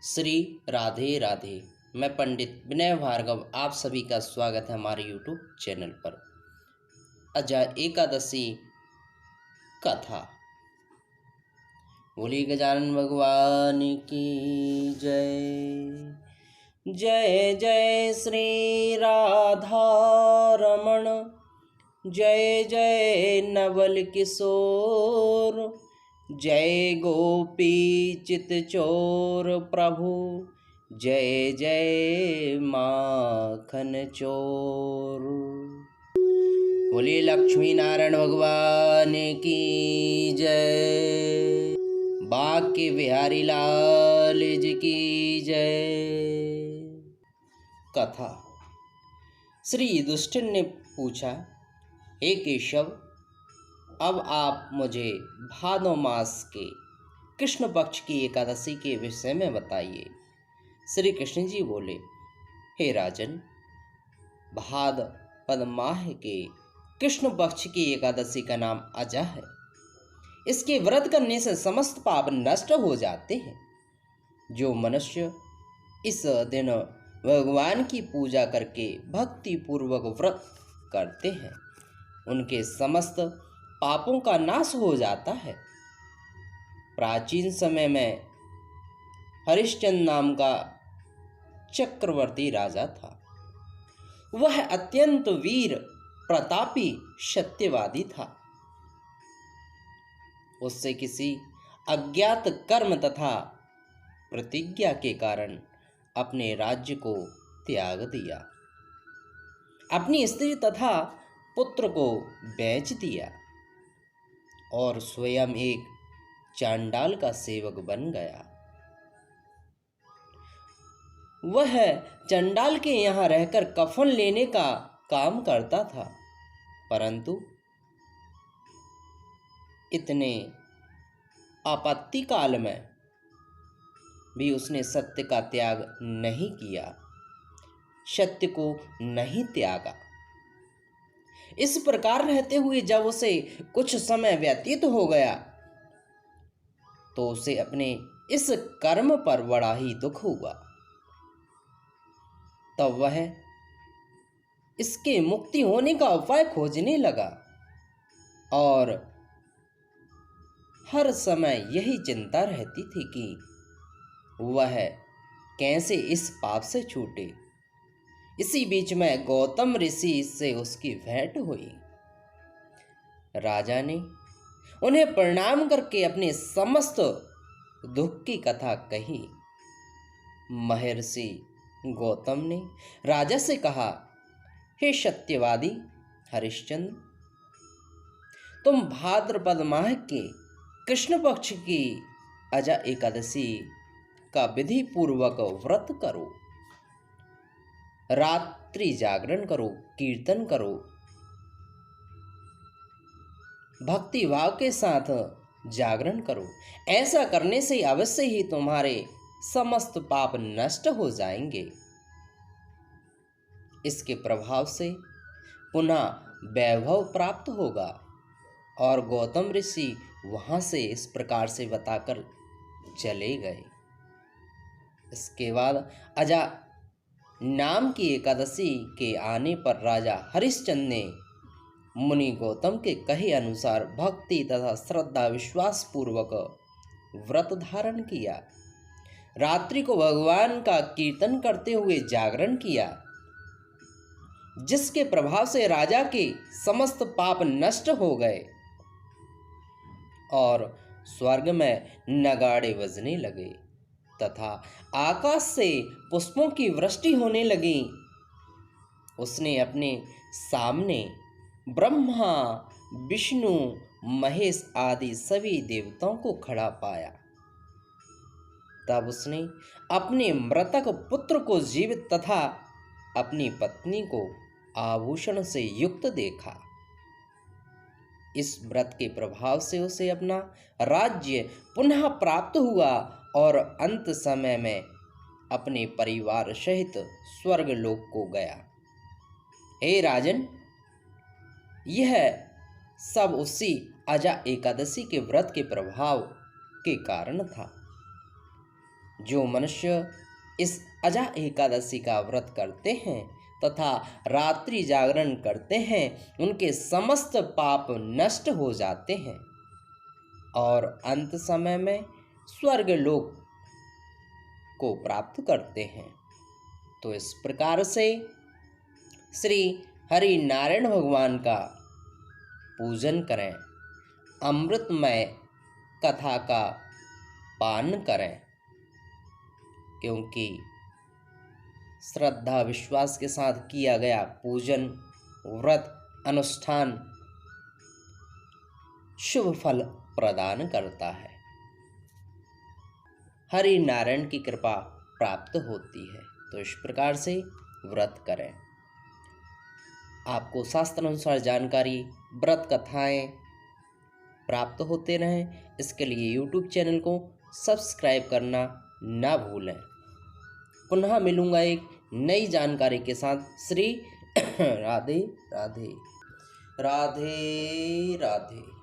श्री राधे राधे। मैं पंडित विनय भार्गव आप सभी का स्वागत है हमारे यूट्यूब चैनल पर। अजा एकादशी कथा। बोली गजानन भगवान की जय। जय जय श्री राधा रमण, जय जय नवल किशोर, जय गोपी चित चोर प्रभु, जय जय माखन चोर। बोलिए लक्ष्मी नारायण भगवान की जय। बांके बिहारी लाल जी की जय। कथा। श्री युधिष्ठिर ने पूछा, हे केशव, अब आप मुझे भादो मास के कृष्ण पक्ष की एकादशी के विषय में बताइए। श्री कृष्ण जी बोले, हे राजन, भाद्रपद माह के कृष्ण पक्ष की एकादशी का नाम अजा है। इसके व्रत करने से समस्त पाप नष्ट हो जाते हैं। जो मनुष्य इस दिन भगवान की पूजा करके भक्ति पूर्वक व्रत करते हैं, उनके समस्त पापों का नाश हो जाता है। प्राचीन समय में हरिश्चंद्र नाम का चक्रवर्ती राजा था। वह अत्यंत वीर प्रतापी सत्यवादी था। उससे किसी अज्ञात कर्म तथा प्रतिज्ञा के कारण अपने राज्य को त्याग दिया, अपनी स्त्री तथा पुत्र को बेच दिया और स्वयं एक चांडाल का सेवक बन गया। वह चंडाल के यहाँ रहकर कफन लेने का काम करता था, परंतु इतने आपत्ति काल में भी उसने सत्य का त्याग नहीं किया, सत्य को नहीं त्यागा। इस प्रकार रहते हुए जब उसे कुछ समय व्यतीत हो गया तो उसे अपने इस कर्म पर बड़ा ही दुख हुआ। तब वह इसके मुक्ति होने का उपाय खोजने लगा और हर समय यही चिंता रहती थी कि वह कैसे इस पाप से छूटे। इसी बीच में गौतम ऋषि से उसकी भेंट हुई। राजा ने उन्हें प्रणाम करके अपने समस्त दुख की कथा कही। महर्षि गौतम ने राजा से कहा, हे सत्यवादी हरिश्चंद्र, तुम भाद्रपद माह के कृष्ण पक्ष की अजा एकादशी का विधि पूर्वक व्रत करो, रात्रि जागरण करो, कीर्तन करो, भक्ति भाव के साथ जागरण करो। ऐसा करने से अवश्य ही तुम्हारे समस्त पाप नष्ट हो जाएंगे। इसके प्रभाव से पुनः वैभव प्राप्त होगा। और गौतम ऋषि वहां से इस प्रकार से बताकर चले गए। इसके बाद अजा नाम की एकादशी के आने पर राजा हरिश्चंद्र ने मुनि गौतम के कहे अनुसार भक्ति तथा श्रद्धा विश्वास पूर्वक व्रत धारण किया। रात्रि को भगवान का कीर्तन करते हुए जागरण किया, जिसके प्रभाव से राजा के समस्त पाप नष्ट हो गए और स्वर्ग में नगाड़े बजने लगे तथा आकाश से पुष्पों की वृष्टि होने लगी। उसने अपने सामने ब्रह्मा, विष्णु, महेश आदि सभी देवताओं को खड़ा पाया। तब उसने अपने मृतक पुत्र को जीवित तथा अपनी पत्नी को आभूषण से युक्त देखा। इस व्रत के प्रभाव से उसे अपना राज्य पुनः प्राप्त हुआ और अंत समय में अपने परिवार सहित स्वर्ग लोक को गया। हे राजन, यह सब उसी अजा एकादशी के व्रत के प्रभाव के कारण था। जो मनुष्य इस अजा एकादशी का व्रत करते हैं तथा रात्रि जागरण करते हैं उनके समस्त पाप नष्ट हो जाते हैं और अंत समय में स्वर्ग लोक को प्राप्त करते हैं। तो इस प्रकार से श्री हरि नारायण भगवान का पूजन करें, अमृतमय कथा का पान करें, क्योंकि श्रद्धा विश्वास के साथ किया गया पूजन व्रत अनुष्ठान शुभ फल प्रदान करता है। हरि नारायण की कृपा प्राप्त होती है। तो इस प्रकार से व्रत करें। आपको शास्त्र अनुसार जानकारी, व्रत कथाएं प्राप्त होते रहें, इसके लिए YouTube चैनल को सब्सक्राइब करना ना भूलें। पुनः मिलूंगा एक नई जानकारी के साथ। श्री राधे राधे राधे राधे।